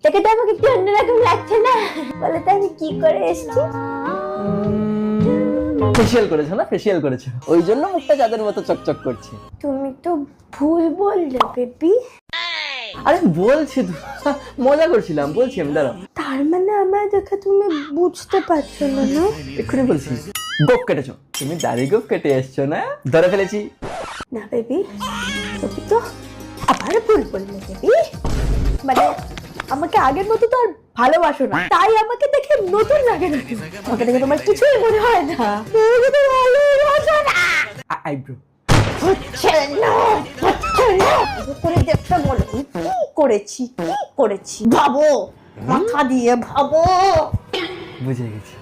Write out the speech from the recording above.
তোকে তো আমাকে একটু অন্যরকম লাগছে না? বলে তো আমি কি করে এসেছি? ফেসিয়াল করেছো না? ফেসিয়াল করেছো, ওই জন্য মুখটা চাঁদের মতো চকচক করছে। তুমি তো ভুল বললে বেবি। আরে বলছি তো, মজা করছিলাম, বলছি আমি, দাঁড়াও। তার মানে আমার দেখে তুমি বুঝতে পারছো না? না এক্ষুনি বলছি, গোপ কেটেছো তুমি, দাড়ি গোপ কেটে এসছো না? ধরে ফেলেছি। না বেবি, তুমি তো আবার ভুল বললে বেবি। মানে আমাকে আগের মতো তো আর ভালোবাসো না, তাই আমাকে দেখে নতুন লাগে না। আমাকে দেখে তোমার কিছুই মনে হয় না। আমাকে তো ভালোবাসো না। আইব্রো হচ্ছে না, হচ্ছে না। করে দেখতে বলো কি করেছি, কি করেছি ভাবো, মাথা দিয়ে ভাবো। বুঝে গেছি।